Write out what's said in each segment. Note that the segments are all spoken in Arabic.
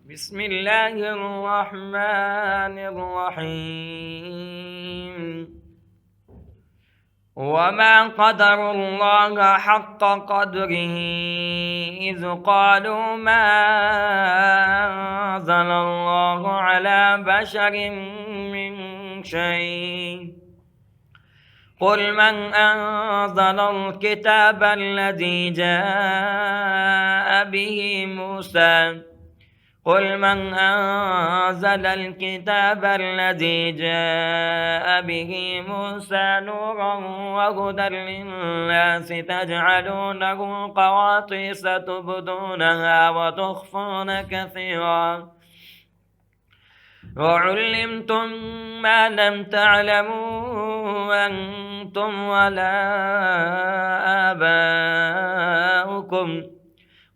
بسم الله الرحمن الرحيم وما قدروا الله حق قدره إذ قالوا ما أنزل الله على بشر من شيء قل من أنزل الكتاب الذي جاء به موسى قل من أنزل الكتاب الذي جاء به موسى نورا وهدى للناس تجعلونه قراطيس تبدونها وتخفون كثيرا وعلمتم ما لم تعلموا أنتم ولا آباؤكم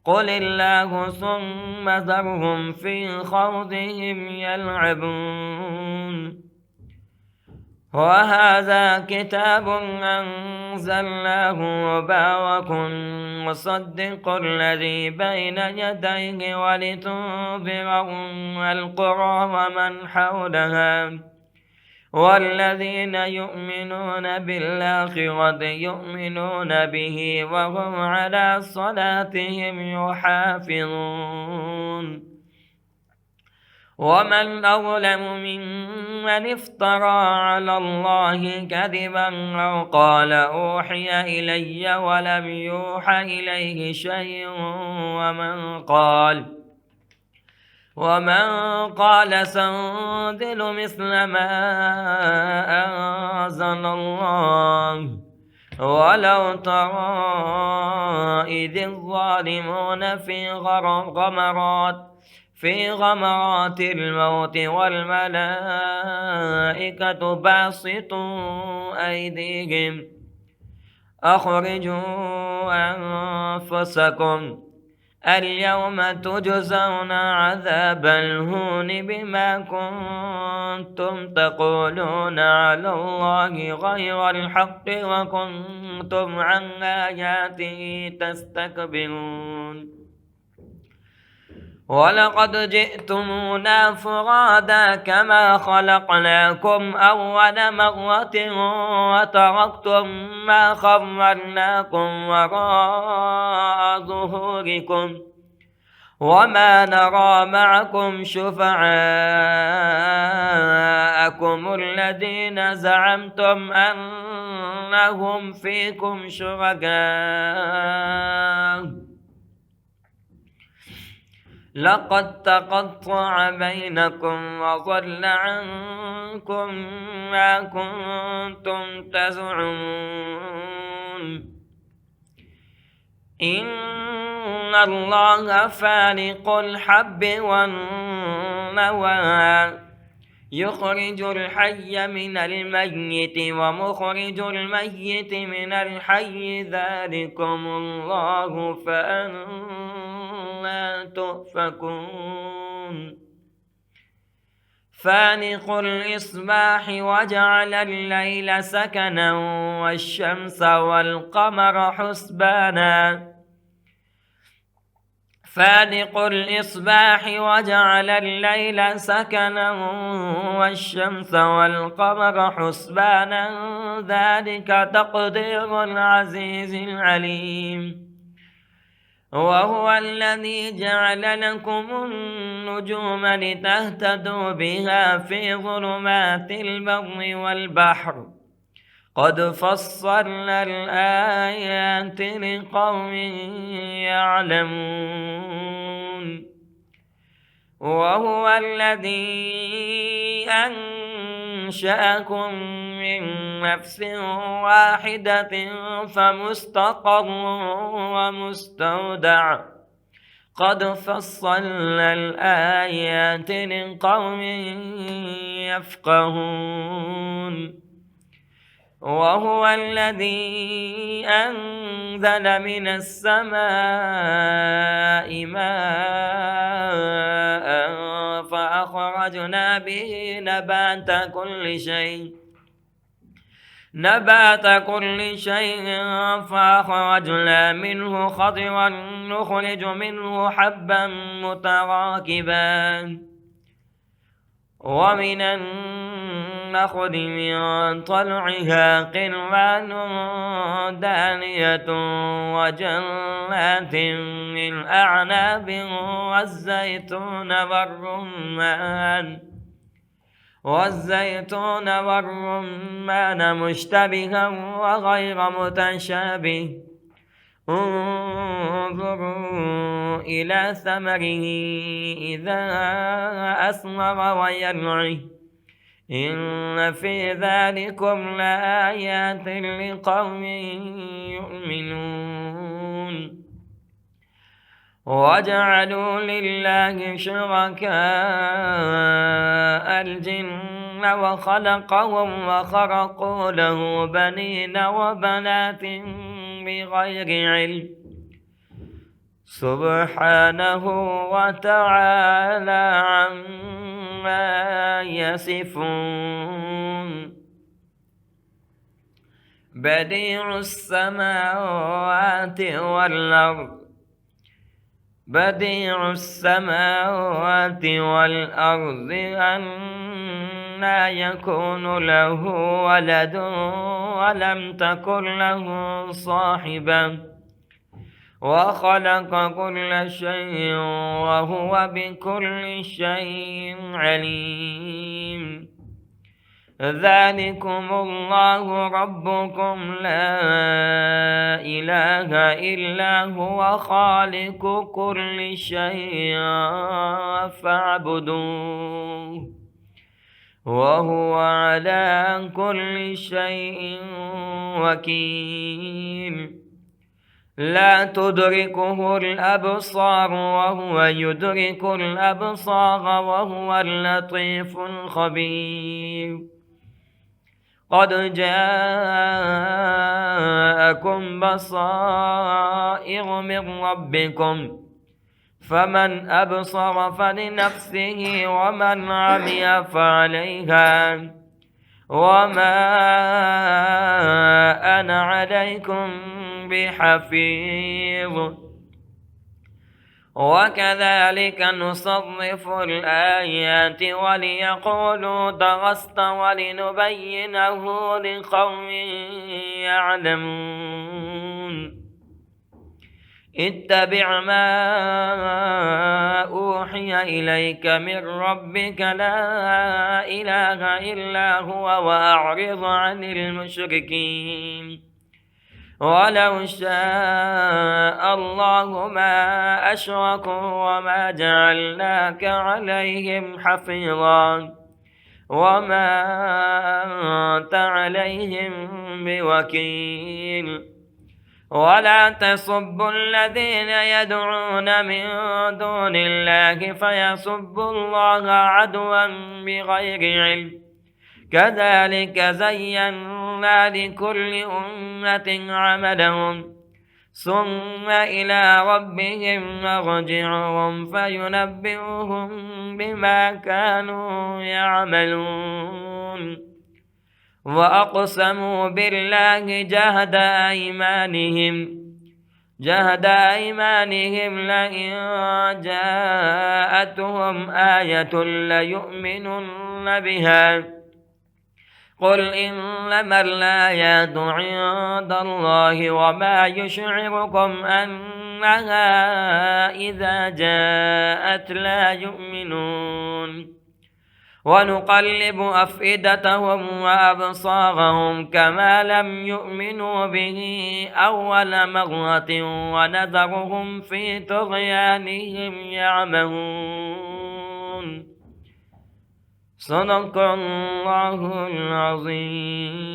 قل الله ثم ذرهم في خوضهم يلعبون وهذا كتاب أنزلناه مبارك مصدق الذي بين يديه ولتنذر القرى ومن حولها والذين يؤمنون بالآخرة يؤمنون به وهم على صلاتهم يحافظون ومن أظلم ممن افترى على الله كذبا أو قال أوحي إلي ولم يوحى إليه شيء ومن قال سنزل مثل ما أنزل الله ولو ترى إذ الظالمون في غمرات الموت والملائكة باسطوا أيديهم أخرجوا أنفسكم اليوم تجزون عذاب الهون بما كنتم تقولون على الله غير الحق وكنتم عن آياته تستكبرون ولقد جئتمونا فرادا كما خلقناكم أول مرة وتركتم ما خولناكم وراء ظهوركم وما نرى معكم شفعاءكم الذين زعمتم أنهم فيكم شركاء لقد تقطع بينكم وضل عنكم ما كنتم تزعمون إن الله فالق الحب والنوى يخرج الحي من الميت ومخرج الميت من الحي ذلكم الله فأنى تؤفكون فالق الإصباح وجعل الليل سكنا والشمس والقمر حسبانا فالق الإصباح وجعل الليل سكنا والشمس والقمر حسبانا ذلك تقدير العزيز العليم وهو الذي جعل لكم النجوم لتهتدوا بها في ظلمات البر والبحر قد فصلنا الآيات لقوم يعلمون وهو الذي أنشأكم من نفس واحدة فمستقر ومستودع قد فصلنا الآيات لقوم يفقهون وهو الذي أنزل من السماء ماء فأخرجنا به نبات كل شيء نبات كل شيء فأخرجنا منه خضرا نخرج منه حبا متراكبا ومن النخل من طلعها قنوان دانية وجنات من أعناب والزيتون والرمان مشتبها وغير متشابه انظروا إلى ثمره إذا أثمر وينعه إن في ذلكم لآيات لقوم يؤمنون وجعلوا لله شركاء الجن وخلقهم وخرقوا له بنين وبنات بغير علم سبحانه وتعالى عما يصفون بديع السماوات والأرض أنى يكون له ولد ولم تكن له صاحبة وخلق كل شيء وهو بكل شيء عليم ذلكم الله ربكم لا إله إلا هو خالق كل شيء فاعبدوه وهو على كل شيء وكيل لا تدركه الأبصار وهو يدرك الأبصار وهو اللطيف الخبير قد جاءكم بصائر من ربكم فمن أبصر فلنفسه ومن عمي فعليها وما أنا عليكم بحفيظ وكذلك نصرف الآيات وليقولوا درست ولنبينه لقوم يعلمون اتبع ما أوحي إليك من ربك لا إله إلا هو وأعرض عن المشركين ولو شاء الله ما أشركوا وما جعلناك عليهم حفيظا وما أنت عليهم بوكيل ولا تسبوا الذين يدعون من دون الله فيسبوا الله عدوا بغير علم كذلك زينا لكل أمة عملهم ثم إلى ربهم مرجعهم فينبئهم بما كانوا يعملون وأقسموا بالله جهد أيمانهم لئن جاءتهم آية ليؤمنن بها قل إنما الآيات عند الله وما يشعركم أنها إذا جاءت لا يؤمنون ونقلب أفئدتهم وأبصارهم كما لم يؤمنوا به أول مرة ونذرهم في طغيانهم يعمهون صدق الله العظيم.